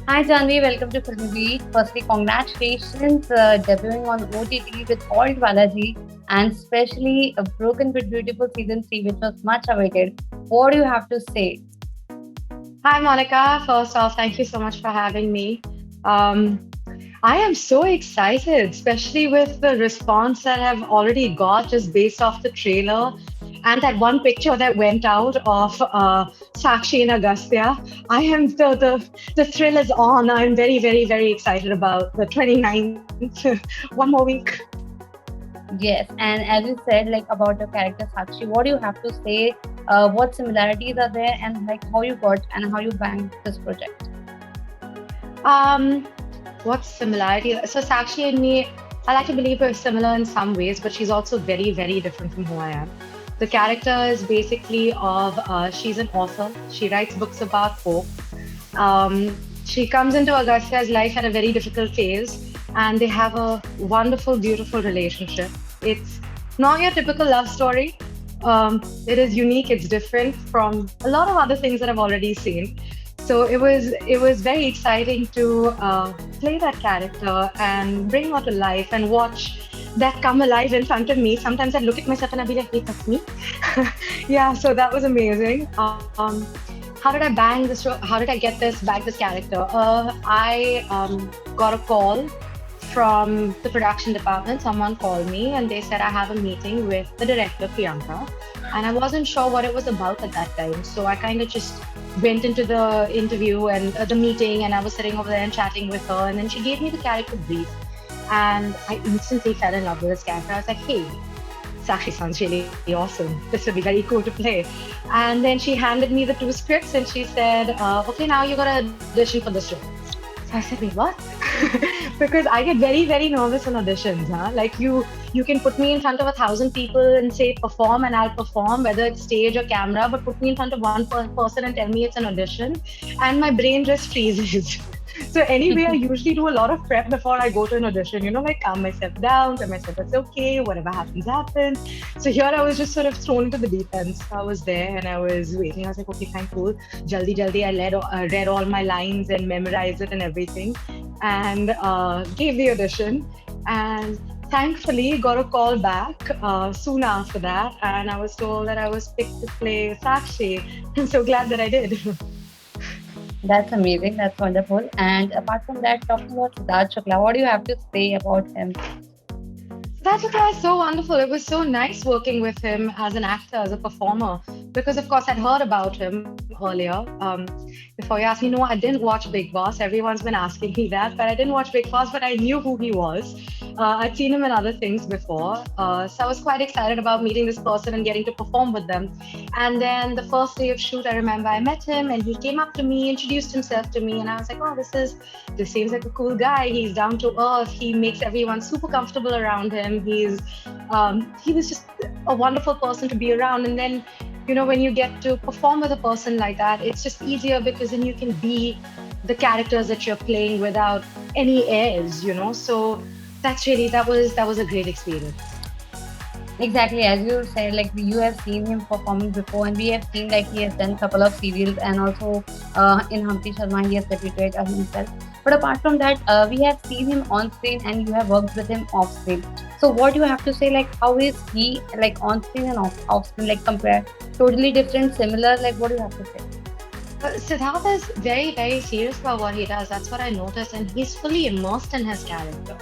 Hi Janvi, welcome to Film Beat. Firstly, congratulations debuting on OTT with Alt Balaji and especially a Broken but Beautiful Season 3 which was much awaited. What do you have to say? Hi, Monica. First off, thank you so much for having me. Um, I am so excited, especially with the response that I've already got just based off the trailer and that one picture that went out of Sakshi and Agastya. I am the thrill is on. I'm very, very, very excited about the 29th. One more week. Yes, and as you said, like about your character Sakshi, what do you have to say? What similarities are there and like how you got and how you banked this project? Um, what similarity? So Sakshi and me, I like to believe we're similar in some ways, but she's also very, very different from who I am. The character is basically of she's an author. She writes books about hope. She comes into Agastya's life at a very difficult phase, and they have a wonderful, beautiful relationship. It's not your typical love story. It is unique. It's different from a lot of other things that I've already seen. So it was very exciting to play that character and bring her to life and watch that come alive in front of me. Sometimes I look at myself and I'll be like, "Hey, that's me." Yeah, so that was amazing. How did I bang this? How did I get this character? I got a call from the production department. Someone called me and they said I have a meeting with the director Priyanka, and I wasn't sure what it was about at that time. So I kind of just went into the interview and the meeting, and I was sitting over there and chatting with her, and then she gave me the character brief, and I instantly fell in love with this character. I was like, hey, this actually sounds really awesome. This would be very cool to play. And then she handed me the two scripts and she said, okay, now you got to audition for this role. So I said, wait, what? Because I get very, very nervous on auditions. Huh? Like you can put me in front of 1,000 people and say perform, and I'll perform, whether it's stage or camera. But put me in front of one person and tell me it's an audition, and my brain just freezes. So anyway, I usually do a lot of prep before I go to an audition. Like calm myself down, tell myself it's okay, whatever happens, happens. So here I was just sort of thrown into the deep end. So I was there and I was waiting. I was like, okay, fine, cool. Jaldi, jaldi. I read all my lines and memorized it and everything, and gave the audition. And thankfully got a call back soon after that, and I was told that I was picked to play Sakshi. I'm so glad that I did. That's amazing. That's wonderful. And apart from that, talking about Siddharth Shukla, what do you have to say about him? That was so wonderful. It was so nice working with him as an actor, as a performer, because of course I'd heard about him earlier. Before you asked me, no, I didn't watch Big Boss. Everyone's been asking me that, but I didn't watch Big Boss, but I knew who he was. I'd seen him in other things before. So I was quite excited about meeting this person and getting to perform with them. And then the first day of shoot, I remember I met him and he came up to me, introduced himself to me, and I was like, oh, this seems like a cool guy. He's down to earth. He makes everyone super comfortable around him. He was just a wonderful person to be around. And then, when you get to perform with a person like that, it's just easier because then you can be the characters that you're playing without any airs. So that was a great experience. Exactly, as you said, like you have seen him performing before, and we have seen like he has done couple of serials, and also in Humpty Sharma he has debuted himself. But apart from that, we have seen him on screen, and you have worked with him off screen. So what do you have to say? Like how is he like on screen and off screen? Like compare, totally different, similar. Like what do you have to say? Siddharth is very, very serious about what he does. That's what I noticed. And he's fully immersed in his character.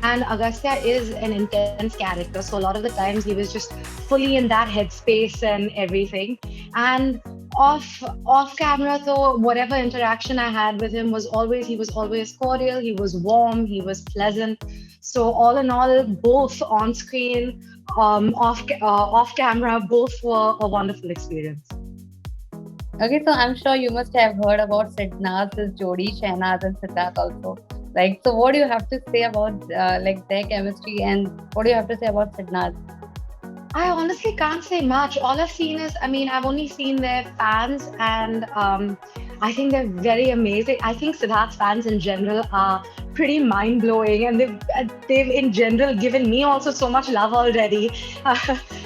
And Agastya is an intense character. So a lot of the times he was just fully in that headspace and everything. And off camera though, whatever interaction I had with him he was always cordial, he was warm, he was pleasant. So all in all, both on screen, off camera, both were a wonderful experience. Okay, so I'm sure you must have heard about Sidnath's Jodi, Shehnaz and Siddharth also. Like, so what do you have to say about like their chemistry, and what do you have to say about Sidnath? I honestly can't say much. All I've seen is, I mean, I've only seen their fans, and I think they're very amazing. I think Siddharth fans in general are pretty mind blowing, and they've in general given me also so much love already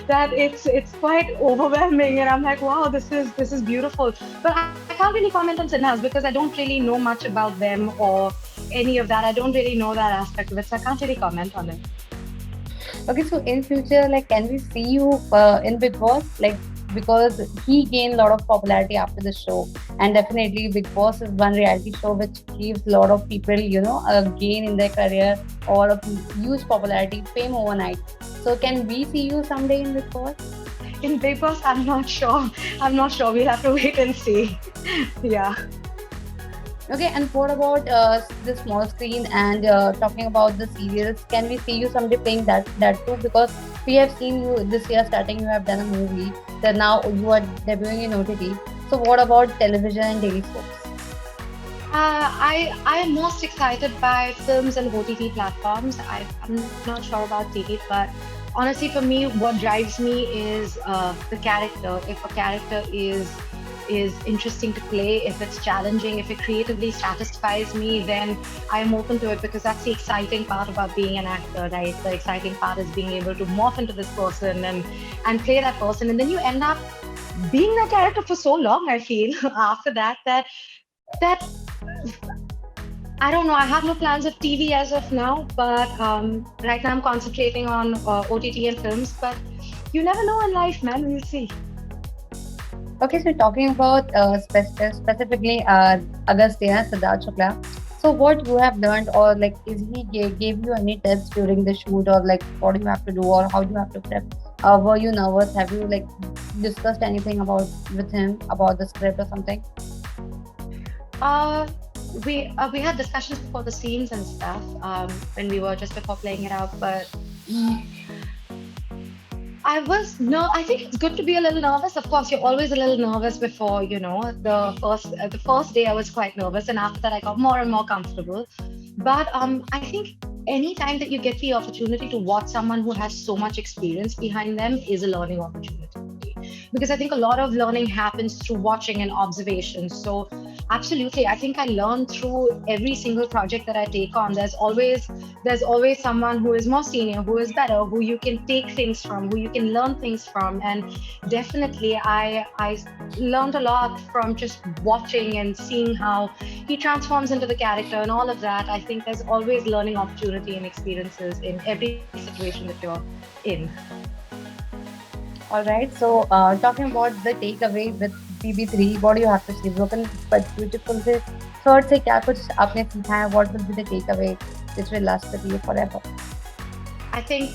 that it's quite overwhelming. And I'm like, wow, this is beautiful. But I can't really comment on Siddharth because I don't really know much about them or any of that. I don't really know that aspect of it, so I can't really comment on it. Okay, so in future, like, can we see you in Big Boss? Like, because he gained a lot of popularity after the show, and definitely Big Boss is one reality show which gives a lot of people, a gain in their career or a huge popularity, fame overnight. So, can we see you someday in Big Boss? In Big Boss, I'm not sure. I'm not sure. We'll have to wait and see. Yeah. Okay, and what about the small screen and talking about the serials? Can we see you someday playing that too? Because we have seen you this year starting. You have done a movie. Then now you are debuting in OTT. So what about television and daily soaps? I am most excited by films and OTT platforms. I'm not sure about TV, but honestly, for me, what drives me is the character. If a character is interesting to play, if it's challenging, if it creatively satisfies me, then I am open to it because that's the exciting part about being an actor, right? The exciting part is being able to morph into this person and play that person, and then you end up being that character for so long. I feel after that I don't know. I have no plans of TV as of now, but right now I'm concentrating on OTT and films. But you never know in life, man. We'll see. Okay, so talking about specifically Agastya Siddharth Shukla. So what you have learned, or like, is he gave you any tips during the shoot, or like what do you have to do, or how do you have to prep? Were you nervous? Have you like discussed anything about with him about the script or something? Uh, we had discussions before the scenes and stuff when we were just before playing it out, but I was no. I think it's good to be a little nervous. Of course, you're always a little nervous before, the first day. I was quite nervous, and after that, I got more and more comfortable. But I think any time that you get the opportunity to watch someone who has so much experience behind them is a learning opportunity. Because I think a lot of learning happens through watching and observation. So absolutely, I think I learn through every single project that I take on. There's always someone who is more senior, who is better, who you can take things from, who you can learn things from. And definitely I learned a lot from just watching and seeing how he transforms into the character and all of that. I think there's always learning opportunity and experiences in every situation that you're in. All right. So talking about the takeaway with BB3, what do you have to say? Broken but beautiful से third से क्या कुछ आपने सीखा है? What will be the takeaway which will last with you forever? I think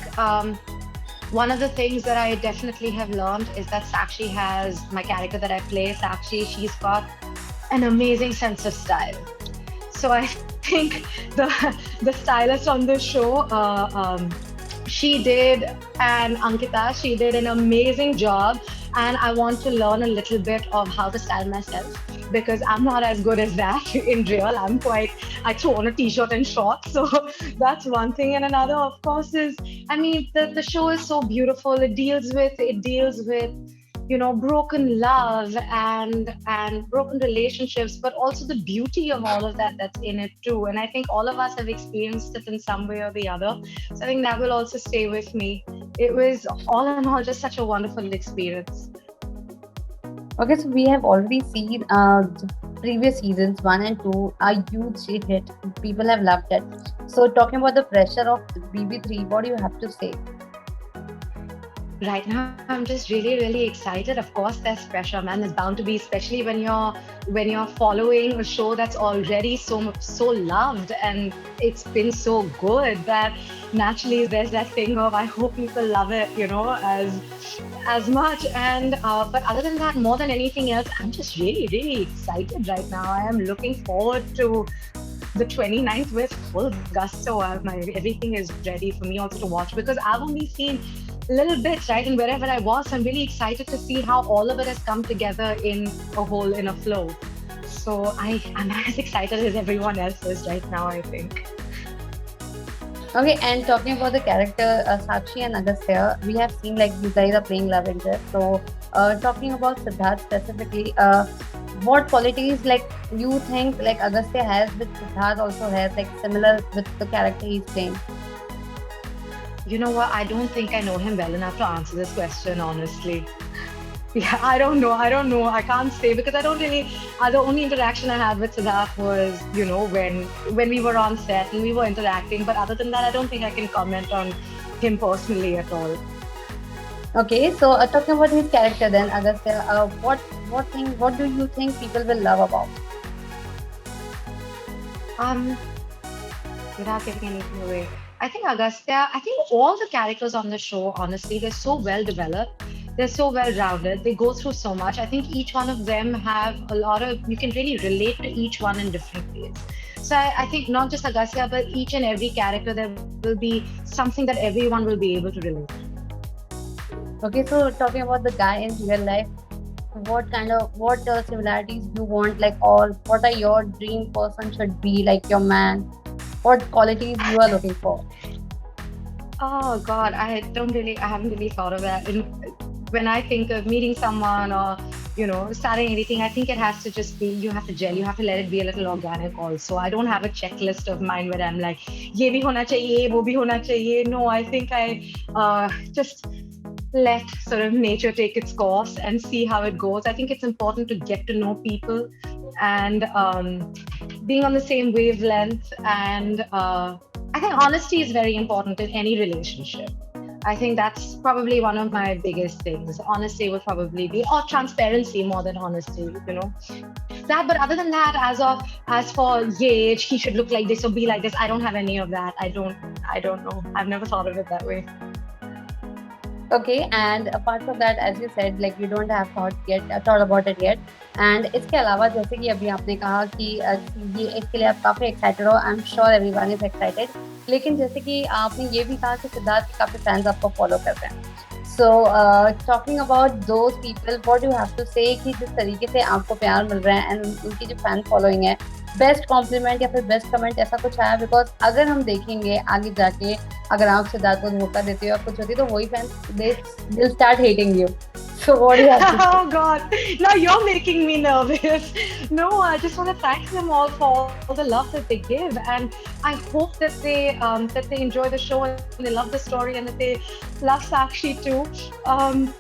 one of the things that I definitely have learned is that Sakshi has my character that I play, Sakshi, she's got an amazing sense of style. So I think the stylist on the show, she did, and Ankita, she did an amazing job. And I want to learn a little bit of how to style myself because I'm not as good as that in real. I throw on a t-shirt and shorts. So that's one thing. And another, of course, is, I mean, the show is so beautiful. It deals with broken love and broken relationships, but also the beauty of all of that that's in it too. And I think all of us have experienced it in some way or the other. So I think that will also stay with me. It was all in all just such a wonderful experience. Okay, so we have already seen the previous seasons one and two are huge hit. People have loved it. So talking about the pressure of BB3, what do you have to say? Right now, I'm just really, really excited. Of course, there's pressure, man. There's bound to be, especially when you're following a show that's already so loved and it's been so good that naturally there's that thing of I hope people love it, as much. And but other than that, more than anything else, I'm just really, really excited right now. I am looking forward to the 29th with full gusto. Everything is ready for me also to watch because I've only seen little bits, right? And wherever I was, I'm really excited to see how all of it has come together in a whole, in a flow. So I'm as excited as everyone else is right now, I think. Okay, and talking about the character Sakshi and Agastya, we have seen like you guys are playing love interest. So talking about Siddharth specifically, what qualities like you think like Agastya has, which Siddharth also has, like similar with the character he's playing? You know what? I don't think I know him well enough to answer this question, honestly. Yeah, I don't know. I don't know. I can't say because I don't really. The only interaction I had with Siddharth was, when we were on set and we were interacting. But other than that, I don't think I can comment on him personally at all. Okay, so talking about his character then, Agastya, what do you think people will love about? Um, Without giving anything away, I think Agastya. I think all the characters on the show, honestly, they're so well developed. They're so well rounded. They go through so much. I think each one of them have a lot of. You can really relate to each one in different ways. So I think not just Agastya, but each and every character, there will be something that everyone will be able to relate. Okay, so talking about the guy in real life, what similarities you want, like, or what are your dream person should be, like your man? What qualities you are looking for? Oh God, I haven't really thought of that. When I think of meeting someone or, starting anything, I think it has to just be, you have to gel, you have to let it be a little organic also. I don't have a checklist of mine where I'm like, ye bhi hona chahiye, wo bhi hona chahiye. No, I think I just let sort of nature take its course and see how it goes. I think it's important to get to know people and being on the same wavelength. And I think honesty is very important in any relationship. I think that's probably one of my biggest things. Honesty would probably be, or transparency more than honesty, That, but other than that, as for age, he should look like this or be like this. I don't have any of that. I don't know. I've never thought of it that way. Okay, and apart from that, as you said, like you don't have thought about it yet. And इसके अलावा जैसे कि अभी आपने कहा कि ये इसके लिए आप काफी एक्साइटेड हो, I am sure everyone is excited. लेकिन जैसे कि आपने ये भी कहा कि सिद्धार्थ के काफी फैंस आपको फॉलो कर रहे हैं. So talking about those people, what you have to say कि जिस तरीके से आपको प्यार मिल रहा है एंड उनकी जो फैन फॉलोइंग है, बेस्ट कॉम्प्लीमेंट या फिर बेस्ट कमेंट ऐसा कुछ आया? बिकॉज अगर हम देखेंगे आगे जाके, अगर आप सिद्धार्थ को धोखा देते हो या कुछ होती, तो वही fans they will start hating you. So what do you have to say? Oh God, now you're making me nervous. No, I just want to thank them all for all the love that they give, and I hope that they enjoy the show and they love the story and that they love Sakshi too.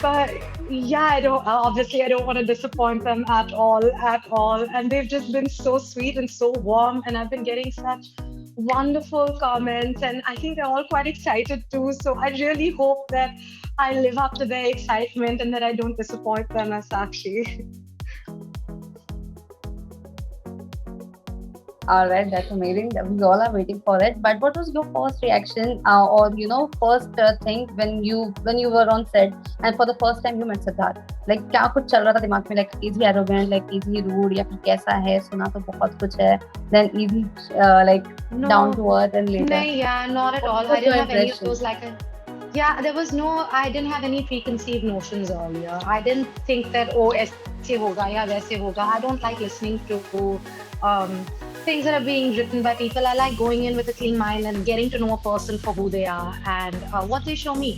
But yeah, I don't want to disappoint them at all, and they've just been so sweet and so warm, and I've been getting such wonderful comments, and I think they're all quite excited too. So I really hope that I live up to their excitement and that I don't disappoint them as Sakshi. All right, that's amazing. We all are waiting for it. But what was your first reaction, or first thing when you were on set and for the first time you met Siddharth? Like क्या कुछ चल रहा था दिमाग में? Like is he arrogant? Like is he rude? या फिर कैसा है? सुना तो बहुत कुछ है. Then is he like down to earth and later? No, yeah, not at all. I didn't have any of those Yeah, I didn't have any preconceived notions earlier. I didn't think that, aise hoga ya waise hoga. I don't like listening to things that are being written by people. I like going in with a clean mind and getting to know a person for who they are and what they show me.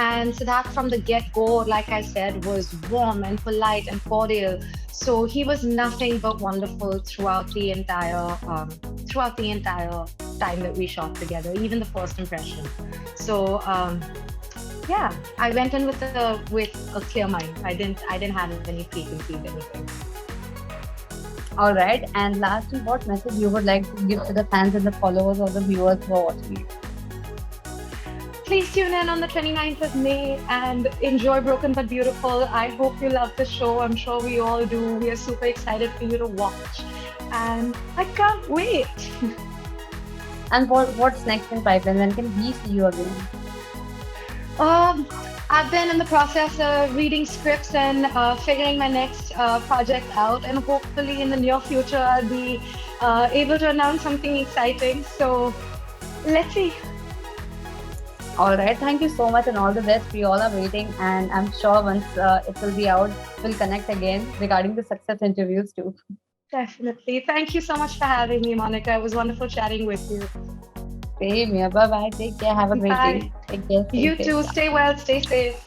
And Siddharth from the get-go, like I said, was warm and polite and cordial. So he was nothing but wonderful throughout the entire time that we shot together, even the first impression. So yeah, I went in with a clear mind. I didn't have any preconceived anything. All right, and lastly, what message you would like to give to the fans and the followers or the viewers who are watching you? Please tune in on the 29th of May and enjoy Broken But Beautiful. I hope you love the show. I'm sure we all do. We are super excited for you to watch. And I can't wait. And what's next in pipeline? When can we see you again? I've been in the process of reading scripts and figuring my next project out. And hopefully in the near future, I'll be able to announce something exciting. So let's see. All right. Thank you so much and all the best. We all are waiting, and I'm sure once it will be out, we'll connect again regarding the success interviews too. Definitely. Thank you so much for having me, Monica. It was wonderful chatting with you. Same here. Bye bye. Take care. Have a great day. Take care. You too. Stay well. Stay safe.